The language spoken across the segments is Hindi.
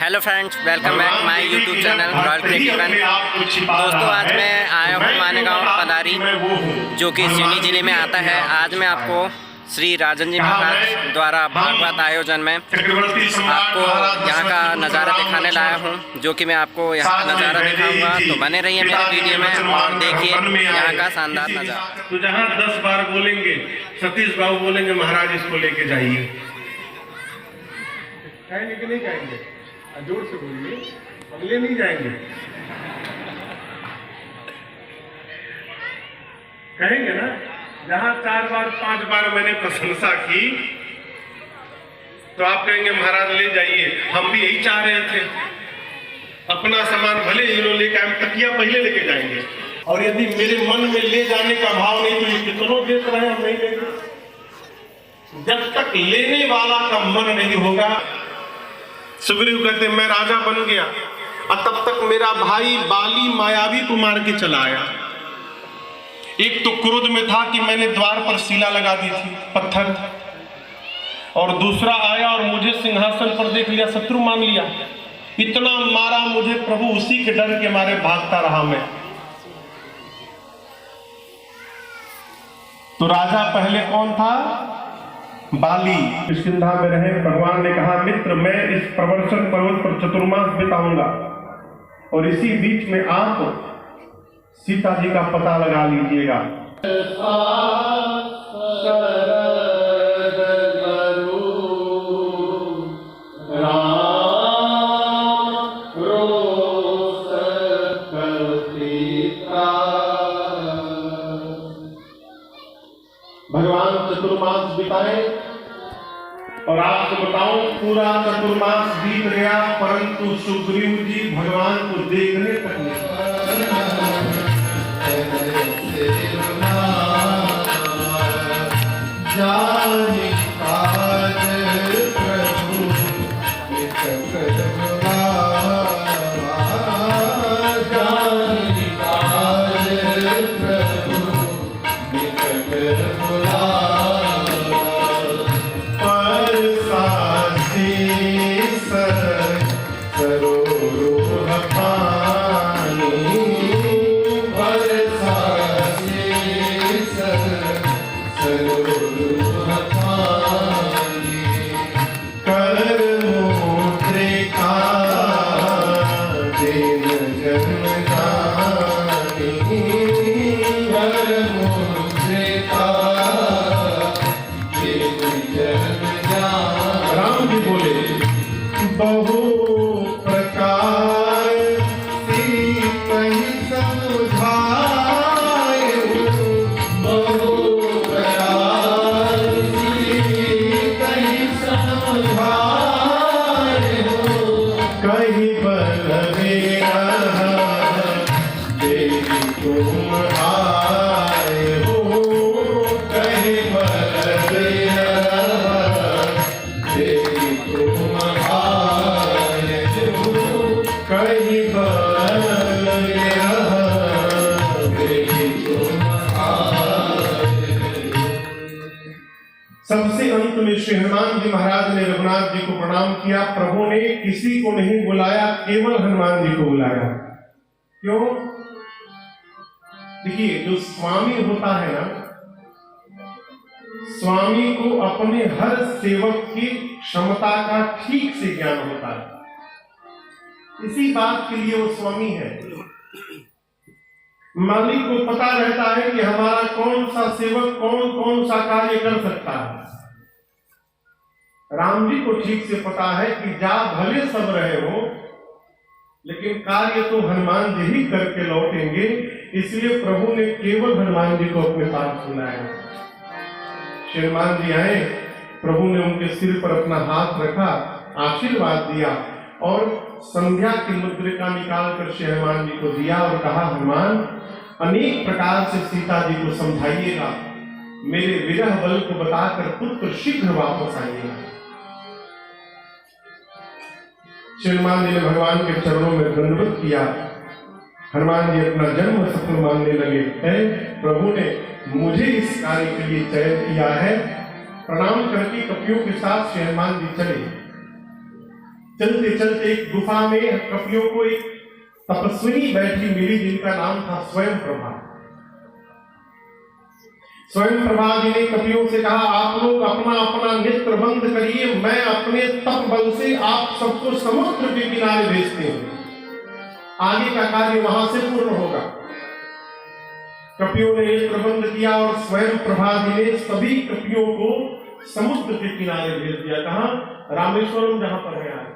Hello friends, welcome back my YouTube channel royal creative one. दोस्तों, आज मैं आया हूँ मानेगांव पदारी, जो कि सिवनी जिले में आता है। आज मैं आपको श्री राजन जी महाराज द्वारा भागवत आयोजन में आपको यहाँ का नज़ारा दिखाने लाया हूँ, जो कि मैं आपको यहाँ का नज़ारा दिखाऊंगा। तो बने रहिए मेरे वीडियो में और देखिए यहाँ का शानदार नज़ारा। तो जहाँ 10 बार बोलेंगे, सतीश बाबू बोलेंगे महाराज इसको लेके जाइए, कहेंगे कि नहीं कहेंगे? जोर से बोलिए, अगले नहीं जाएंगे, कहेंगे ना? जहां 4 बार 5 बार मैंने प्रशंसा की तो आप कहेंगे महाराज ले जाइए। हम भी यही चाह रहे थे, अपना सामान भले ही लोग लेके आए, तकिया पहले लेके जाएंगे। और यदि मेरे मन में ले जाने का भाव नहीं तो ये कितनों देख रहे हैं, हम नहीं लेंगे। जब तक लेने वाला का मन नहीं होगा। सुग्रीव कहते मैं राजा बन गया और तब तक मेरा भाई बाली मायावी को मार के चला आया। एक तो क्रोध में था कि मैंने द्वार पर शिला लगा दी थी, पत्थर, और दूसरा आया और मुझे सिंहासन पर देख लिया, शत्रु मान लिया। इतना मारा मुझे प्रभु, उसी के डर के मारे भागता रहा मैं। तो राजा पहले कौन था? बाली। किष्किंधा में रहे। भगवान ने कहा मित्र, मैं इस प्रवर्षण पर्वत पर चतुर्मास बिताऊंगा और इसी बीच में आप सीता जी का पता लगा लीजिएगा। भगवान चतुर्मास बिताए और आपको बताऊं, पूरा चतुर्मास बीत गया, परंतु सुग्रीव जी भगवान को देखने तक नहीं। राम जी बोले बहु प्रकार सबसे अंत में श्री हनुमान जी महाराज ने रघुनाथ जी को प्रणाम किया। प्रभु ने किसी को नहीं बुलाया, केवल हनुमान जी को बुलाया। क्यों? देखिए, जो स्वामी होता है ना, स्वामी को अपने हर सेवक की क्षमता का ठीक से ज्ञान होता है। इसी बात के लिए वो स्वामी है। मालिक को पता रहता है कि हमारा कौन सा सेवक कौन कौन सा कार्य कर सकता है। राम जी को ठीक से पता है कि जा भले सब रहे हो, लेकिन कार्य तो हनुमान जी ही करके लौटेंगे। इसलिए प्रभु ने केवल हनुमान जी को अपने पास बुलाया। श्री हनुमान जी आए, प्रभु ने उनके सिर पर अपना हाथ रखा, आशीर्वाद दिया और संध्या की मुद्रिका निकाल कर श्री हनुमान जी को दिया और कहा, हनुमान, अनेक प्रकार से सीता जी को समझाइएगा, मेरे विरह बल को बताकर पुत्र शीघ्र वापस आइएगा। श्री हनुमान जी ने भगवान के चरणों में दंडवत किया। हनुमान जी अपना जन्म सफल मानने लगे। प्रभु ने मुझे इस कार्य के लिए चयन किया है। प्रणाम करके कपियों के साथ श्री हनुमान जी चले। चलते चलते एक गुफा में कपियों को एक तपस्विनी बैठी मिली जिनका नाम था स्वयं प्रभा। स्वयं प्रभा जी ने कपियों से कहा, आप लोग अपना अपना नेत्र बंद करिए, मैं अपने तप बल से आप सबको समुद्र के किनारे भेजती हूं, आगे का कार्य वहां से पूर्ण होगा। कपियों ने नेत्र बंद किया और स्वयं प्रभा जी ने सभी कपियों को समुद्र के किनारे भेज दिया। कहां? रामेश्वरम, जहां पर है आज।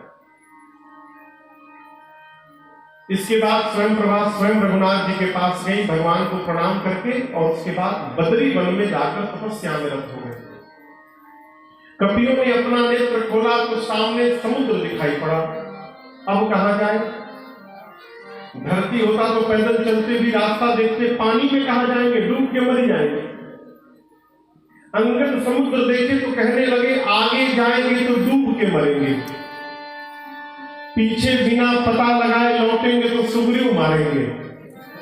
इसके बाद स्वयं प्रभा स्वयं रघुनाथ जी के पास गई, भगवान को प्रणाम करके, और उसके बाद बदरी वन में जाकर तपस्या में रत हो गए। कपियों ने अपना नेत्र खोला तो सामने समुद्र दिखाई पड़ा। अब कहां जाए? धरती होता तो पैदल चलते भी रास्ता देखते, पानी में कहां जाएंगे? डूब के मर जाएंगे। अंगद समुद्र देखे तो कहने लगे, आगे जाएंगे तो डूब के मरेंगे, पीछे बिना पता लगाए लौटेंगे तो सुग्रीव मारेंगे।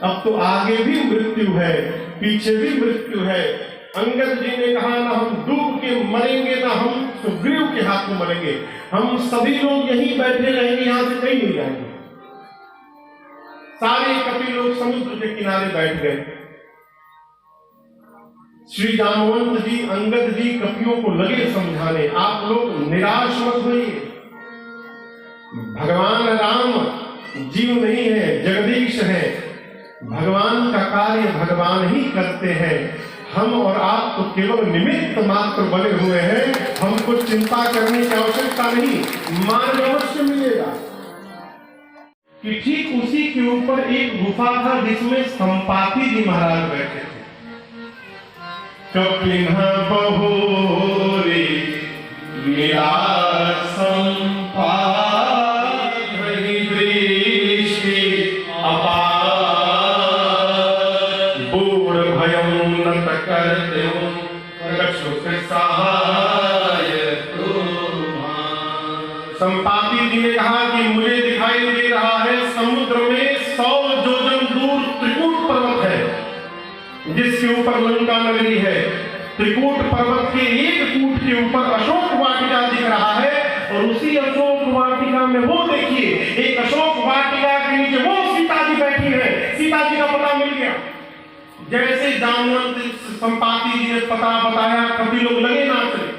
अब तो आगे भी मृत्यु है, पीछे भी मृत्यु है। अंगद जी ने कहा, ना हम डूब के मरेंगे, ना हम सुग्रीव के हाथों मरेंगे, हम सभी लोग यहीं बैठे रहेंगे, यहां से कहीं नहीं जाएंगे। सारे कपि लोग समुद्र के किनारे बैठ गए। श्री जामवंत जी, अंगद जी कपियों को लगे समझाने, आप लोग निराश मत होइए, भगवान राम जीव नहीं है, जगदीश है, भगवान का कार्य भगवान ही करते हैं, हम और आप तो केवल निमित्त मात्र बने हुए हैं, हमको चिंता करने की आवश्यकता नहीं, मान अवश्य मिलेगा। कि ठीक उसी के ऊपर एक गुफा था जिसमें संपाति जी महाराज बैठे थे। कपिन्ह बहोरी मिला संपाति संपाति जी ने कहा कि मुझे दिखाई दे रहा है समुद्र में 100 योजन दूर त्रिकूट पर्वत है जिसके ऊपर लंका नगरी है। त्रिकूट पर्वत के एक कूट के ऊपर अशोक वाटिका दिख रहा है और उसी अशोक वाटिका में वो देखिए, एक अशोक वाटिका के नीचे वो सीता जी बैठी है। सीता जी का पता मिल गया। जैसे जामवंत संपाति जी ने पता बताया, कभी लोग लगे नाचने,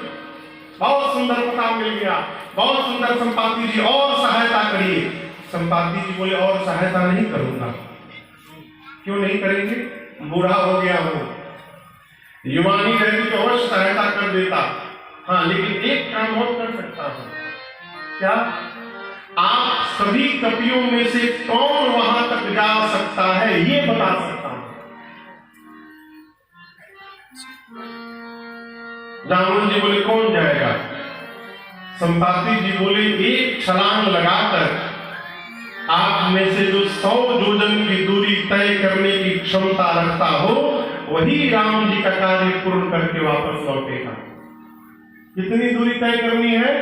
बहुत सुंदर पता मिल गया, बहुत सुंदर। संपाति जी और सहायता करिए। संपाति जी बोले, और सहायता नहीं करूंगा। क्यों नहीं करेंगे? बूढ़ा हो गया हूं, युवानी रहती तो अवश्य सहायता कर देता। हाँ, लेकिन एक काम और कर सकता हूं। क्या? आप सभी कपियों में से कौन वहां तक जा सकता है ये बता सकता हूं। जामवंत जी बोले, कौन जाएगा? संपाति जी बोले, एक छलांग लगाकर आप में से जो 100 योजन की दूरी तय करने की क्षमता रखता हो वही राम जी का कार्य पूर्ण करके वापस लौटेगा। कितनी दूरी तय करनी है?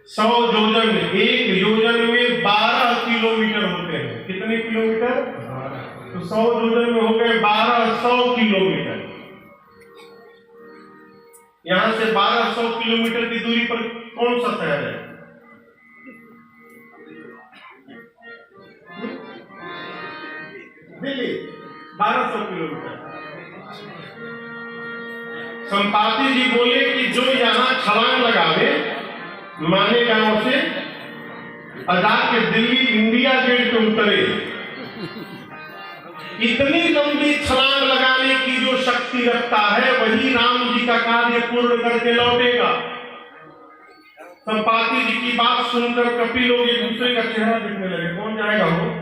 100 योजन। एक योजन में 12 किलोमीटर होते हैं। कितने किलोमीटर? तो 100 योजन में हो गए 1200 किलोमीटर। यहां से 1200 किलोमीटर की दूरी पर कौन सा शहर है? दिल्ली। 1200 किलोमीटर। संपाति जी बोले कि जो यहां छलांग लगावे माने गांव से आजाद के दिल्ली इंडिया गेट पे उतरे, इतनी लंबी छलांग लगाने की जो शक्ति रखता है वही राम जी का कार्य पूर्ण करके लौटेगा। संपाति जी की बात सुनकर कपि लोग एक दूसरे का चेहरा देखने लगे, कौन जाएगा वो?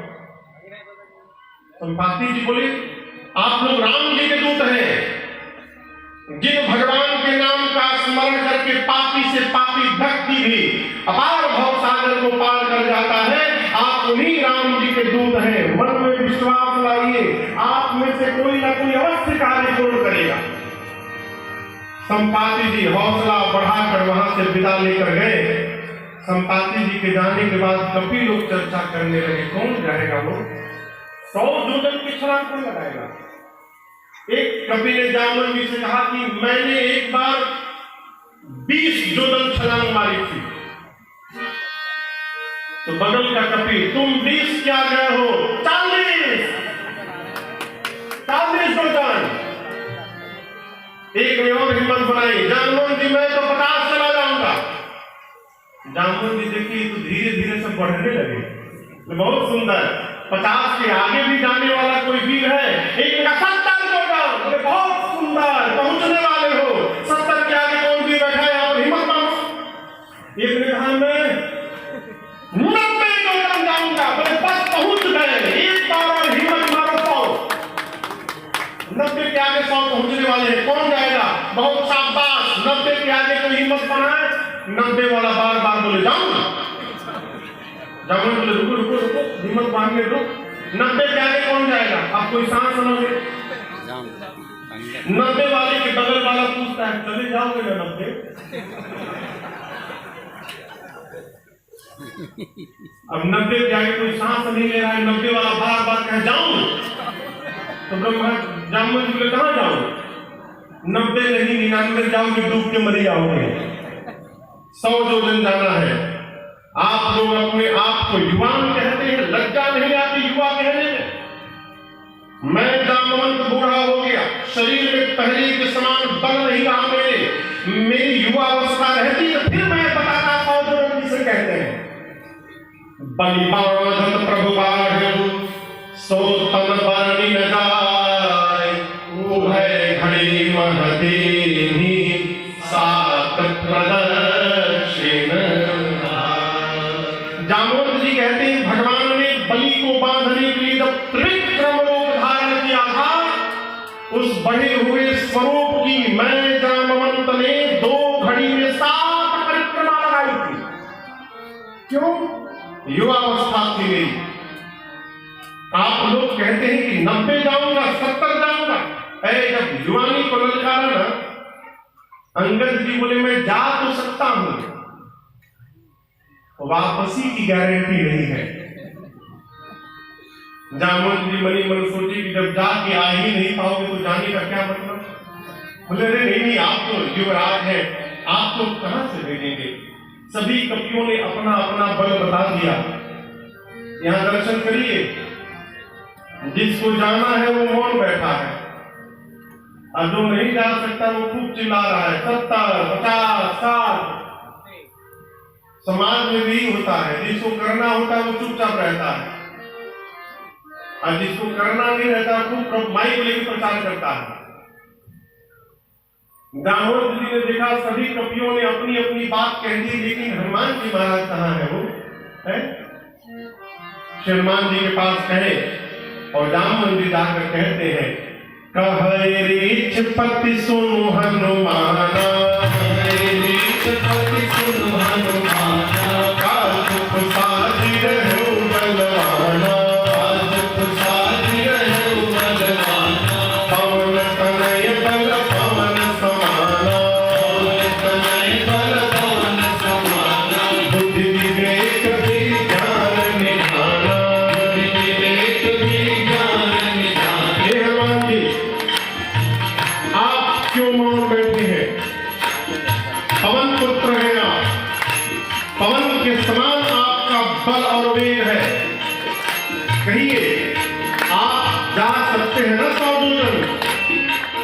संपाति जी बोले, आप लोग राम जी के दूत हैं। जिन भगवान के नाम का स्मरण करके पापी से पापी भक्ति भी अपार भव सागर को पार कर जाता है, आप उन्हीं राम जी के दूत हैं। मन में विश्वास लाइए, आप में से कोई ना कोई अवश्य कार्य पूर्ण करेगा। संपाति जी हौसला बढ़ाकर वहां से विदा लेकर गए। संपाति जी के जाने के बाद कपि लोग चर्चा करने लगे, कौन जाएगा वो? 100 योजन की छलांग कौन लगाएगा? एक कपि ने जामवंत जी से कहा कि मैंने एक बार 20 योजन छलांग मारी थी। तो बगल का कपी, तुम 20 क्या गए हो? 40 डोटन। एक ने और हिम्मत बनाई, जामोन जी मैं तो 50 चला जाऊंगा। जामोन जी देखिए तो धीरे धीरे सब बढ़ने लगे। तो बहुत सुंदर, 50 के आगे भी जाने वाला कोई वीर है। एक का 70 डोटन, बहुत सुंदर, पहुंचने वाले हो। 70 के आगे कौन भी बैठा है और हिम्मत मानो। एक ने कहा मैं 90 डोटन जाऊंगा। बोले बस पहुंच गए, एक बार और हिम्मत मारो 100। 90 के आगे 100 पहुंचने वाले हैं, कौन जाएगा? बहुत शाबाश। 90 के आगे कोई हिम्मत बनाए। 90 वाला बार बार बोले जाऊंगा। जामुन बोले रुको रुको रुको, हिम्मत बांधने दो। 90 के आगे कौन जाएगा? आप कोई सांस लोगे? 90 वाले के बगल वाला पूछता है चले जाओगे ना 90? अब 90 के आगे कोई सांस नहीं ले रहा है, 90 वाला बार बार कहे जाऊं। तो ब्रह्मा जामुन बोले कहां जाऊं? 90 नहीं 99 जाओगे, डूब के मर जाओगे। 100 जोजन जाना है। आप लोग अपने आप को युवान कहते हैं, लज्जा नहीं आती युवा कहने में? मैं जामवंत बूढ़ा हो गया, शरीर में पहले के समान बल नहीं रहा मेरी युवा अवस्था रहती तो फिर मैं बताता 100 जोजन किसे कहते हैं। बलि बाधन प्रभु बाढ़ सो तन बरनी न जाय, उभय घड़ी महदेही सात प्रदक्षिण। जामवंत जी कहते हैं भगवान ने बलि को बांधने के लिए जब त्रिविक्रम रूप धारण किया था, उस बढ़े हुए स्वरूप की मैं जामवंत ने 2 घड़ी में 7 परिक्रमा लगाई थी। क्यों? युवावस्था थी मेरी। आप लोग कहते हैं कि 90 जाऊंगा, 70 जाऊंगा। जब युवानी को ललकारा ना, अंगद जी बोले मैं जा तो सकता हूं, वापसी की गारंटी नहीं है। जामवंत जी मनी मन सोची कि जब जाके आ ही नहीं पाओगे तो जाने का क्या मतलब? बोले अरे नहीं, आप तो युवराज हैं, आपको कहां से भेजेंगे? सभी कपियों ने अपना अपना बल बता दिया। यहां दर्शन करिए, जिसको जाना है वो मौन बैठा है, और जो नहीं जा सकता वो खूब चिल्ला रहा है 70, 50, 60। समाज में भी होता है, जिसको करना होता है वो चुपचाप रहता है, और जिसको करना नहीं रहता खूब माइक लेकर प्रचार करता है। जामवंत जी ने देखा सभी कपियों ने अपनी अपनी बात कह दी, लेकिन हनुमान जी महाराज कहाँ है? वो है हनुमान जी के पास कहे, और जामवंत जी जाकर कहते हैं कहे रीछ पति सुनु हनुमाना, रीछ पति सुनु हनुमाना, काजुक साजी रहो बलवाना, काजुक साजी रहो बलवाना, पवन तनय बल पवन समाना, पवन तनय बल पवन समाना, बुद्धि विवेक भी ज्ञान निधाना, बुद्धि विवेक भी ज्ञान निधाना। हे हनुमान जी, आप क्यों मौन बैठे हैं? पवन पुत्र हैं आप, पवन के समान आपका बल और वेग है। कहिए आप जा सकते हैं ना 100 जोजन?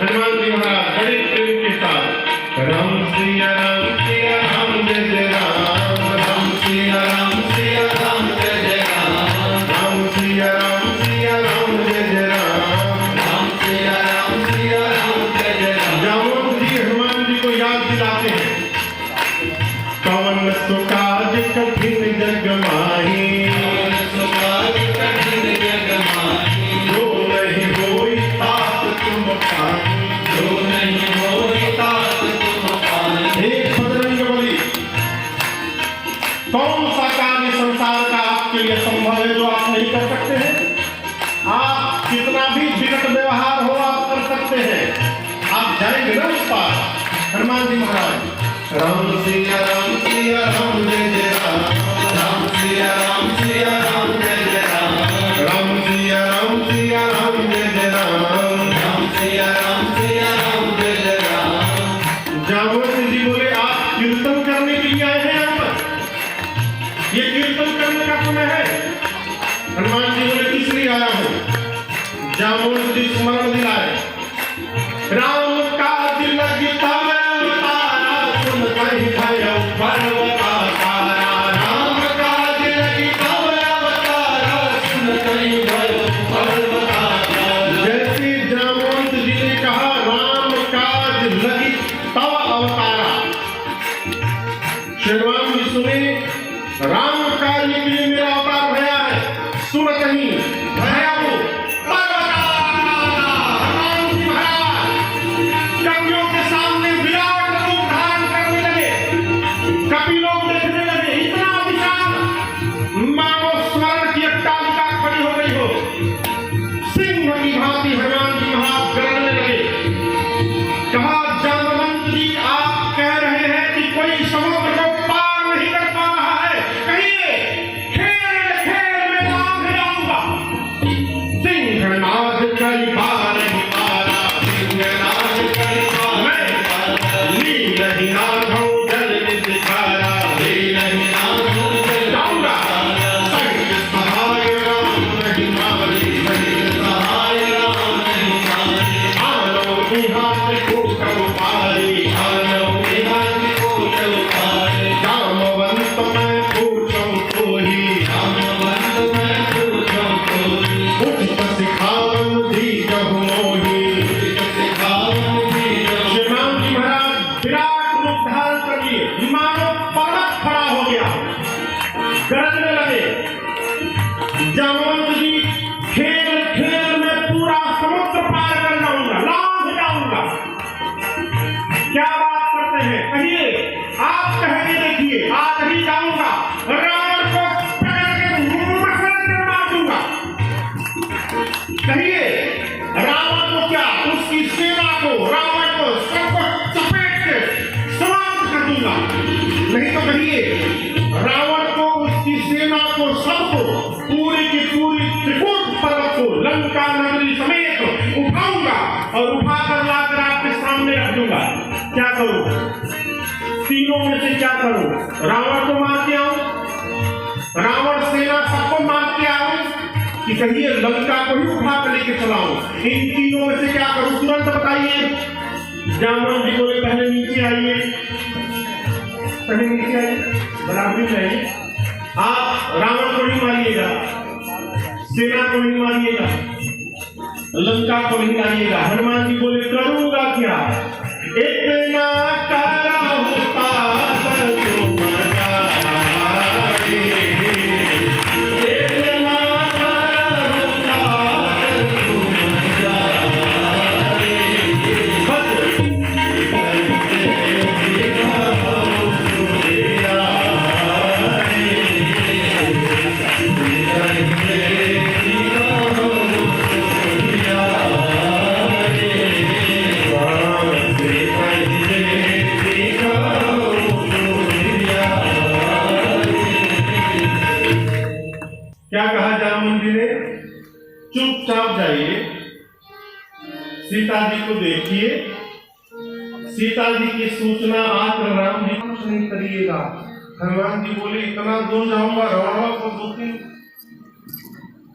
हनुमान जी महाराज बड़े प्रेम के साथ राम सिया राम सिया राम जय जय राम, राम सिया राम सिया राम जय जय राम, राम सिया राम सिया राम जय जय राम, राम सिया राम सिया राम जय जय राम। जामवंत जी हनुमान जी को याद दिलाते हैं कवन सुकाज कठिन जग माही, कवन सुकाज कठिन जग माही, जो नहीं होई तात तुम पाही, जो नहीं होई तात तुम पाही। एक बजरंग बली, कौन सा कार्य संसार का आपके लिए संभव है जो आप नहीं कर सकते हैं? आप कितना भी विकट व्यवहार हो आप कर सकते हैं। आप जाएंगे ना उस पार। हनुमान जी महाराज राम सिया राम सिया राम जय जय राम, राम सिया राम सिया राम जय जय राम, राम सिया राम सिया राम जय जय राम, राम सिया राम सिया राम जय जय राम। जामवंत जी बोले आप कीर्तन करने के लिए आए हैं यहाँ पर? ये कीर्तन करने का समय है। हनुमान जी बोले किस लिए आया हूँ? जामुन जी स्मरण दिलाए, राम काज लगी तब अवतारा, सुन कहि भयो पर्वत आकारा। राम काज लगी तब अवतारा, सुन कहि भयो पर्वत आकारा। जैसे जामुन जी ने कहा राम काज लगी तब अवतारा, श्री राम जी सुने राम कार्य के लिए मेरा अवतार भया है, सुन कहीं भया हो हनुमान जी महाराज कवियों के सामने विराट रूप धारण करने लगे। कवि लोग देखने लगे इतना विशाल मानो स्वर्ण की अट्टालिका खड़ी हो गई हो। सिंह की भांति हनुमान जी महाराज गरजने लगे। कहा जामवंत जी आप कह रहे हैं कि कोई समुद्र को पार नहीं कर पा रहा है, कहिए खेल खेल में लांघ जाऊंगा। सिंहनाद कई बार नहीं मारा, सिंहनाद कई बार नील ही नाथों जल दिखारा, नील ही नाथों जल जाऊंगा। संग सहाय राम नहीं मारी, संग सहाय राम नहीं मारी। आलो की हाथ को कब पारी, आलो की हाथ को कब पारी। जामवंत मैं पूछूं तो ही, जामवंत मैं पूछूं तो ही। उठित सिखावन दीजहु मोहि, उठित सिखावन दीजहु। श्री राम जी महाराज विराट रूप धारण कर लिए, मानो पर्वत खड़ा हो गया, गरजने लगे। जामवंत जी खेल खेल में पूरा समुद्र पार कर जाऊंगा, लांघ जाऊंगा। क्या बात करते हैं, कहिए आप कह के देखिए, आज ही जाऊंगा, रावण को पकड़ के मसल के मार दूंगा। कहिए रावण को क्या, उसकी सेना को, रावण को सबको चपेट के समाप्त कर दूंगा। नहीं तो कहिए रावण को, उसकी सेना को, सबको, पूरी की पूरी त्रिकूट पर्वत को, लंका नगरी समेत उठाऊंगा और उठाकर लाकर आपके सामने रख दूंगा। क्या करूं? तीनों में से क्या करूं? रावण को मार के आऊं, रावण सेना सबको मार के आऊं, कि कहिए लंका को ही उठा कर लेके चलाऊं? इन तीनों में से क्या करूं? तुरंत बताइए। जामवंत जी बोले पहले नीचे आइए, पहले नीचे आइए, बराबरी में आइए। आप रावण को नहीं मारिएगा, सेना को नहीं मारिएगा, लंका को नहीं लाइएगा। हनुमान जी बोले करूंगा क्या? इतना काला होता तुम जाए, इतना काला होता तुम जाए। क्या कहा जामुन जी ने? चुपचाप जाइए, सीता जी को देखिए, सीता जी की सूचना आकर राम जी कुछ नहीं करिएगा। हनुमान जी बोले इतना दूर जाऊंगा, रावण को 2-3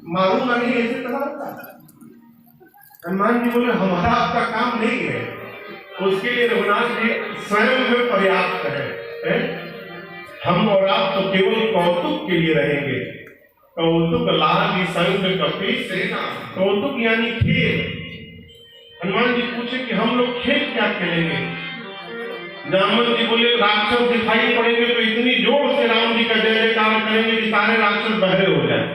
मारूंगा नहीं, ऐसे कहा। हनुमान जी बोले हमारा आपका काम नहीं है, उसके लिए रघुनाथ जी स्वयं में पर्याप्त है। हम और आप तो केवल कौतुक के लिए रहेंगे। कौतुक लागी संग कपि सेना, कौतुक यानी खेल। हनुमान जी पूछे कि हम लोग खेल क्या खेलेंगे? जामवंत जी बोले राक्षस दिखाई पड़ेंगे तो इतनी जोर से राम जी का जय जयकार करेंगे कि सारे राक्षस बहरे हो जाए।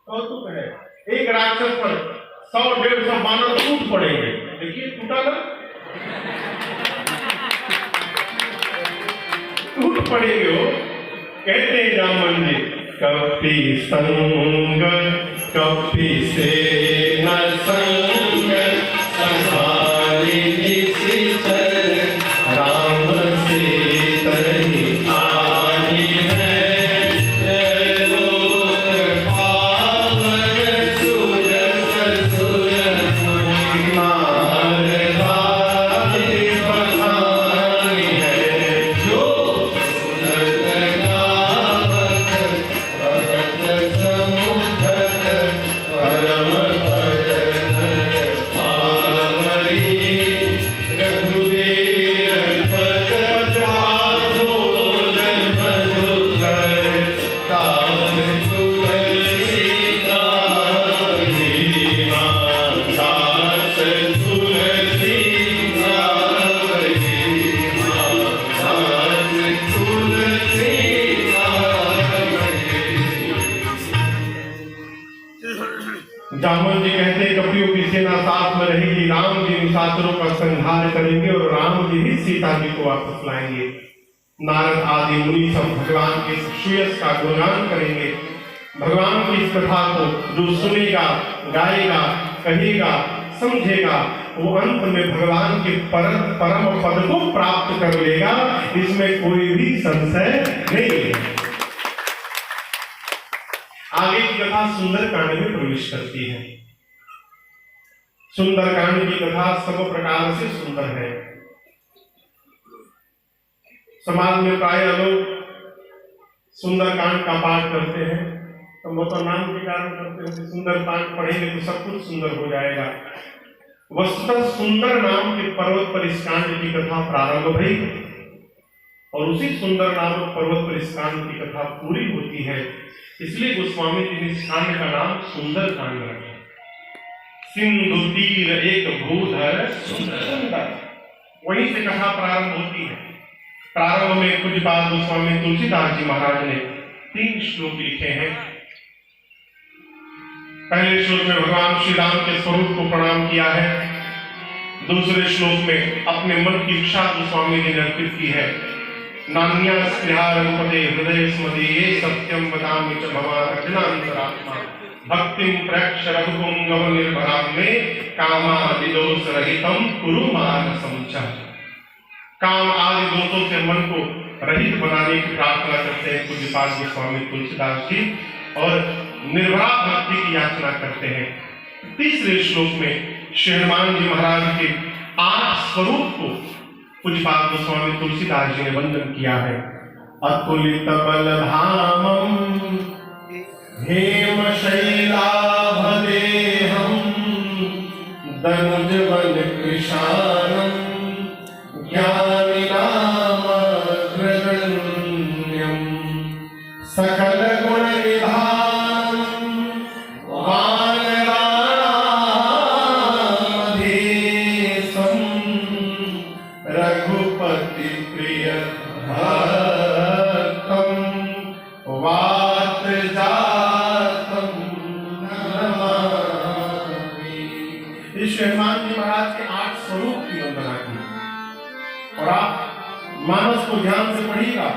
कौतुक है। एक राक्षस पर 100-150 बानर टूट पड़ेंगे। देखिए टूटा ना, टूट पड़ेंगे वो। कहते हैं जामवंत जी कपि संग कपि से न संग संभाली निशिचर, राम से तरहि आनी है लोक पावन सुरस सुरस मार भाई बखानी है जो सुनत पात्रों का संहार करेंगे और राम जी ही सीता जी को वापस लाएंगे। नारद आदि मुनि सब भगवान के श्रेयस का गुणगान करेंगे। भगवान की इस कथा को जो सुनेगा, गाएगा, कहेगा, समझेगा, वो अंत में भगवान के परम पद को प्राप्त कर लेगा, इसमें कोई भी संशय नहीं है। आगे की कथा सुंदरकांड में प्रवेश करती है। सुंदरकांड की कथा सब प्रकार से सुंदर है। समाज में प्राय लोग सुंदरकांड का पाठ करते हैं, तो वो तो नाम के कारण करते हैं कि सुंदरकांड पढ़ेंगे तो सब कुछ सुंदर हो जाएगा। वस्तुतः सुंदर नाम के पर्वत पर इस कांड की कथा प्रारंभ भई और उसी सुंदर नामक पर्वत पर इस कांड की कथा पूरी होती है। इसलिए गोस्वामी जी ने इस कांड का नाम सुंदर कांड रखा। सिंधु तीर एक भूधर सुंदर, वहीं से कथा प्रारंभ होती है। प्रारंभ में कुछ बात गोस्वामी तुलसीदास जी महाराज ने 3 श्लोक लिखे हैं। पहले श्लोक में भगवान श्री राम के स्वरूप को प्रणाम किया है। दूसरे श्लोक में अपने मन की इच्छा गोस्वामी जी ने अर्पित की है। नान्या स्नेहारंपदे हृदय स्मदे ये सत्यम वदामि च भवान् अज्ञानान्तरात्मा भक्तिं प्रेक्ष रघुपुंगव निर्भरां मे कामादि दोष रहितं कुरु मानसं च। काम आदि दोषों से मन को रहित बनाने की प्रार्थना करते हैं पूज्यपाद गोस्वामी तुलसीदास जी और निर्भरा भक्ति की याचना करते हैं। तीसरे श्लोक में श्री हनुमान जी महाराज के 8 स्वरूप को पूज्यपाद गोस्वामी तुलसीदास जी ने वंदन किया है। अतुलित बलधामम हेम शैलाभदेहम दनुज बल कृशानम ज्ञानिनामग्रगण्यम सकल गुण निधानम वानराणाधीशम रघुपति प्रिय भक्तम वात जातम नमामि। इस हनुमान जी महाराज के 8 स्वरूप की वंदना की और आप मानस को ध्यान से पढ़िएगा।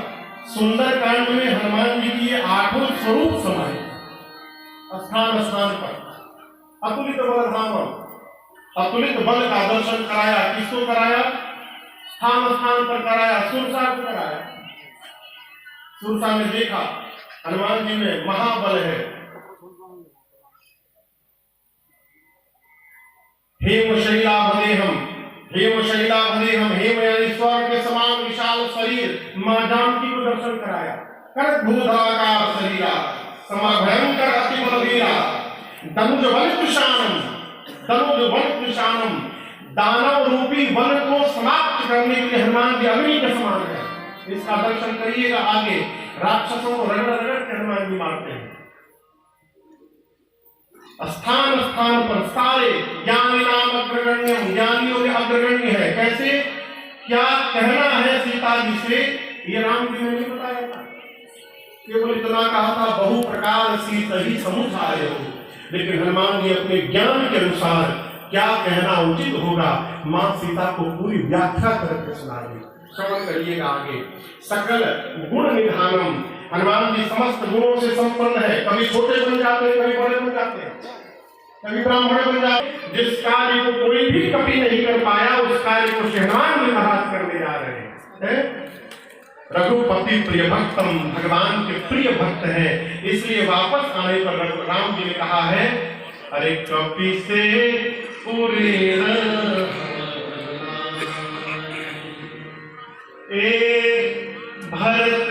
सुंदर कांड में हनुमान जी की ये 8 स्वरूप समाये स्थान स्थान पर। अतुलित बलधाम, अतुलित बल का दर्शन कराया। किसको कराया? स्थान स्थान पर कराया। सुरसा को कराया। सुरसा में देखा हनुमान जी में महाबल है। हेम शैलाभदेहम, हेम शैलाभदेहम, हेम यानी स्वर्ग के समान विशाल शरीर मां जानकी को दर्शन कराया। कर भूधराकार शरीरा समा भयंकर अति बलवीरा दनुज बल कृशानम, दनुज बल कृशानम, दानव रूपी बल को समाप्त करने के लिए हनुमान जी अग्नि के समान है। इसका दर्शन करिएगा। आगे राक्षसों को रगड़ रगड़ के हनुमान जी मारते हैं। स्थान स्थान पर सारे ज्ञानी नाम अग्रगण्य, ज्ञानियों में अग्रगण्य है। कैसे? क्या कहना है सीता जी से, ये राम जी ने नहीं बताया था। केवल इतना कहा था बहु प्रकार सीता ही समुझाए हो, लेकिन हनुमान जी अपने ज्ञान के अनुसार क्या कहना उचित होगा मां सीता को पूरी व्याख्या करके सुना दी। श्रवण करिएगा आगे। सकल गुण निधानम, हनुमान जी समस्त गुणों से संपन्न है। कभी छोटे बन जाते हैं, कभी बड़े बन जाते हैं, कभी ब्राह्मण बन जाते हैं। जिस कार्य को कोई भी कभी नहीं कर पाया उस कार्य को हनुमान जी महाराज करने जा रहे हैं। रघुपति प्रिय भक्तम, भगवान के प्रिय भक्त है। इसलिए वापस आने पर राम जी ने कहा है, अरे कपि से पूरे भरत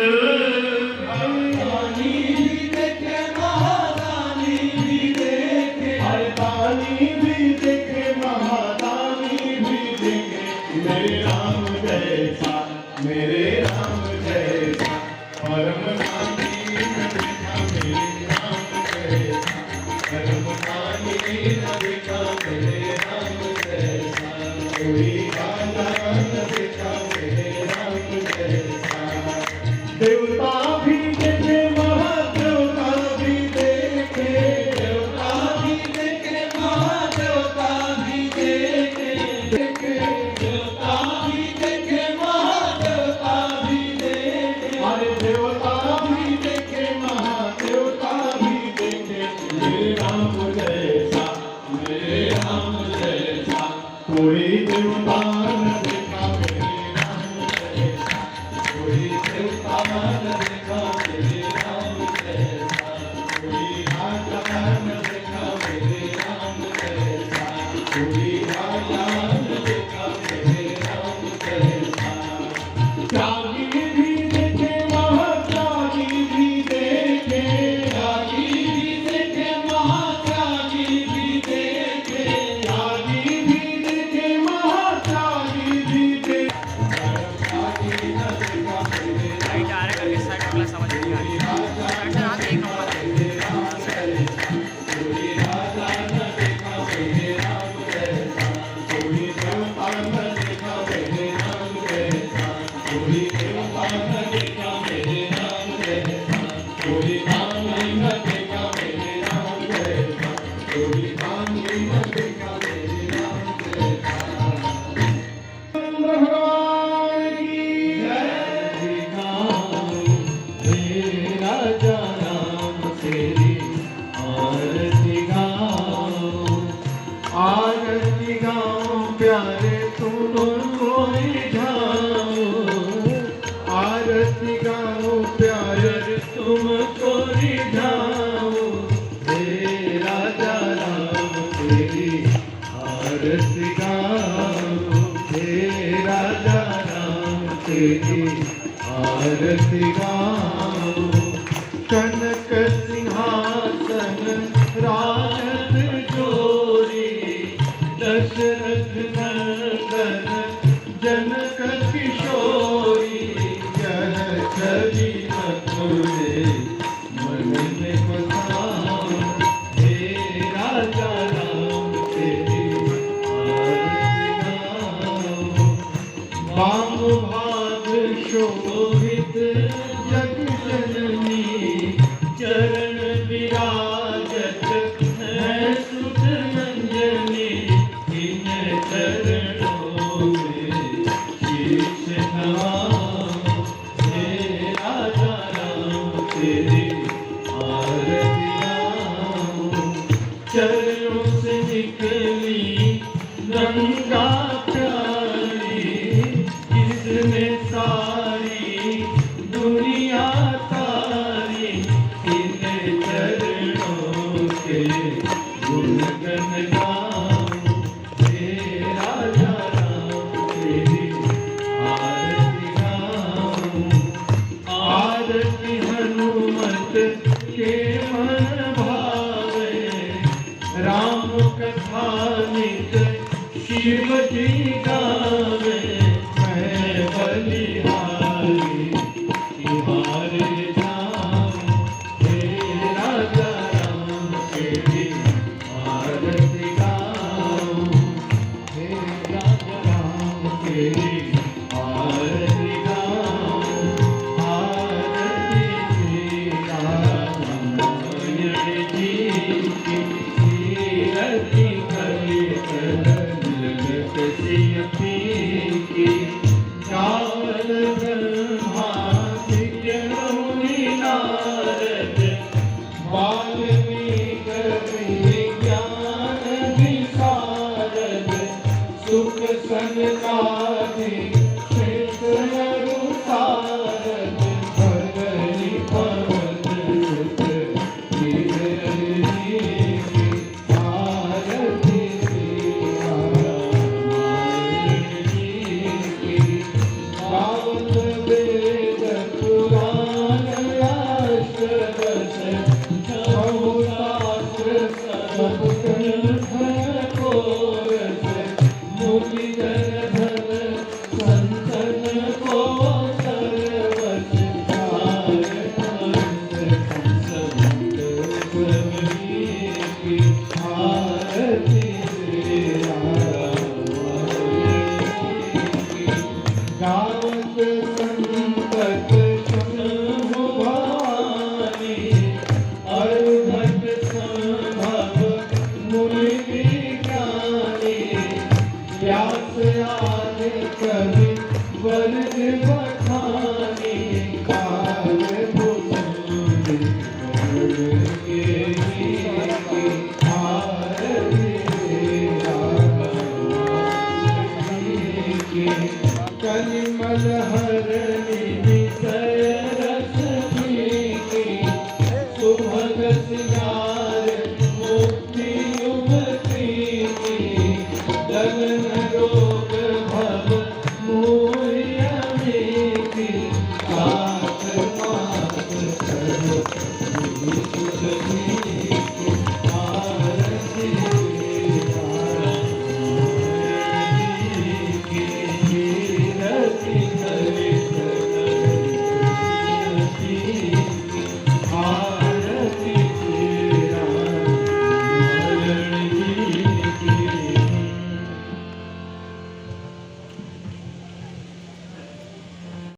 देवता भी देखे, महादेवता भी देखे, देवता भी देखे, महादेवता भी देखे। हे राजा राम तेरी आरती गाओ, आरती गाओ प्यारे तुम कोई जाओ, आरती गाओ प्यारे तुम कोई जाओ, हे राजा राम तेरी आरती गाओ, हे राजा राम तेरी आरती गाओ। कनक सिंहासन राजत जोरी, दशरथ नंदन जनक किशोरी, यह छवि अपने मन में बसाओ, हे राजा राम तेरी आरती गाओ। वाम भाग शोभित जग जननी, चरण विराजत है सुख नंदनी, इन चरणों में शीश नवाओ, हे राजा राम तेरी आरती गाओ। चरणों से निकली गंगा प्यारी, जिसने सारी दुनिया तारी, इन चरणों के गुणगन गाओ, हे राजा राम तेरी आरती गाओ। आरती हनुमत के मन भावे, राम कथा नित शिव जी गावे, मैं बलिहारी तिहारे